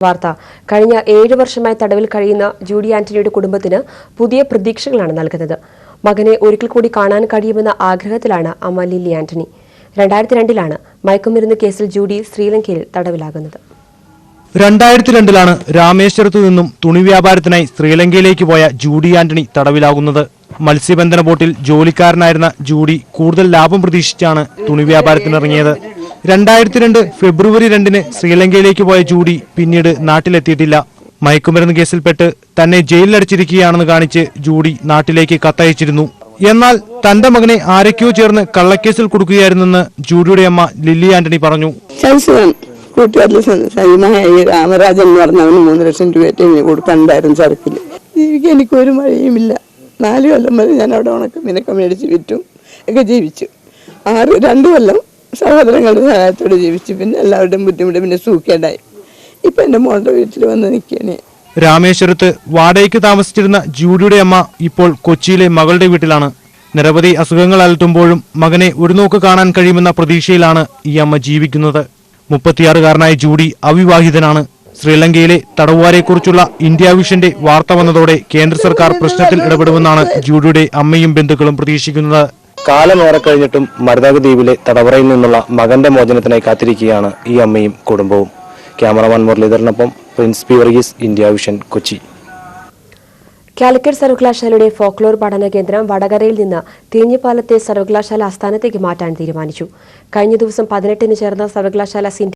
വാർത്ത കഴിഞ്ഞ 7 വർഷമായി തടവിൽ കഴിയുന്ന ജൂഡി ആന്റണിയുടെ കുടുംബത്തിന് പുതിയ പ്രതീക്ഷകളാണ് നൽകുന്നത്. മകനെ ഒരിക്കൽ കൂടി കാണാൻ കഴിയുമെന്ന ആഗ്രഹത്തിലാണ് അമ്മ ലില്ലി ആന്റണി. 2002-ലാണ് മയക്കുമരുന്ന് കേസിൽ ജൂഡി ശ്രീലങ്കയിൽ തടവിലാകുന്നത്. 2002-ലാണ് രാമേശ്വരത്തു നിന്നും തുണി വ്യാപാരത്തിനായി ശ്രീലങ്കയിലേക്ക് പോയ ജൂഡി ആന്റണി തടവിലാകുന്നത്. മത്സ്യബന്ധന ബോട്ടിൽ ജോലിക്കാരനായിരുന്ന ജൂഡി കൂടുതൽ ലാഭം പ്രതീക്ഷിച്ചാണ് തുണി വ്യാപാരത്തിനിറങ്ങിയത്. 2002 ഫെബ്രുവരി 2-ന് ശ്രീലങ്കയിലേക്ക് പോയ ജൂഡി പിന്നീട് നാട്ടിലെത്തിയിട്ടില്ല. മയക്കുമരുന്ന് കേസിൽപ്പെട്ട് തന്നെ ജയിലിലടച്ചിരിക്കുകയാണെന്ന് കാണിച്ച് ജൂഡി നാട്ടിലേക്ക് കത്തയച്ചിരുന്നു. എന്നാൽ തന്റെ മകനെ ആരൊക്കെയോ ചേർന്ന് കള്ളക്കേസിൽ കൊടുക്കുകയായിരുന്നെന്ന് ജൂഡിയുടെ അമ്മ ലില്ലി ആന്റണി പറഞ്ഞു. രാമരാജൻ എന്ന് പറഞ്ഞവന് 3 ലക്ഷം രൂപ കൊടുക്കണ്ടായിരുന്നു ചരക്കിൽ. ജീവിക്കാൻ എനിക്കൊരു മഴയുമില്ല. 4 കൊല്ലം വരെ ഞാൻ അവിടെ ഉണക്കമീനൊക്കെ മേടിച്ച് വിറ്റും ഒക്കെ ജീവിച്ചു. 2 കൊല്ലം സഹോദരങ്ങളുടെ സഹായത്തോടെ ജീവിച്ചു. പിന്നെ എല്ലാവരുടെയും ബുദ്ധിമുട്ട് പിന്നെ സൂക്കേണ്ടായി. ഇപ്പൊ എന്റെ മോളുടെ വീട്ടിൽ വന്ന് നിൽക്കണേ. രാമേശ്വരത്ത് വാടകയ്ക്ക് താമസിച്ചിരുന്ന ജൂഡിയുടെ അമ്മ ഇപ്പോൾ കൊച്ചിയിലെ മകളുടെ വീട്ടിലാണ്. നിരവധി അസുഖങ്ങൾ അലട്ടുമ്പോഴും മകനെ ഒരു നോക്ക് കാണാൻ കഴിയുമെന്ന പ്രതീക്ഷയിലാണ് ഈ അമ്മ ജീവിക്കുന്നത്. 36-കാരനായ ജൂഡി അവിവാഹിതനാണ്. ശ്രീലങ്കയിലെ തടവുകാരെക്കുറിച്ചുള്ള ഇന്ത്യ വിഷന്റെ വാർത്ത വന്നതോടെ കേന്ദ്ര സർക്കാർ പ്രശ്നത്തിൽ ഇടപെടുമെന്നാണ് ജൂഡിയുടെ അമ്മയും ബന്ധുക്കളും പ്രതീക്ഷിക്കുന്നത്. കാലമേറെ കഴിഞ്ഞിട്ടും മരുതാഗ് ദ്വീപിലെ തടവറയിൽ നിന്നുള്ള മകന്റെ മോചനത്തിനായി കാത്തിരിക്കുകയാണ് ഈ അമ്മയും കുടുംബവും. ക്യാമറമാൻ മുരളീധരനൊപ്പം പ്രിൻസ് പി വർഗീസ്, ഇന്ത്യ വിഷൻ, കൊച്ചി. കാലിക്കറ്റ് സർവകലാശാലയുടെ ഫോക്ലോർ പഠന കേന്ദ്രം വടകരയിൽ നിന്ന് തേഞ്ഞിപ്പാലത്തെ സർവകലാശാല ആസ്ഥാനത്തേക്ക് മാറ്റാൻ തീരുമാനിച്ചു. കഴിഞ്ഞ ദിവസം 18-ന് ചേർന്ന സർവകലാശാല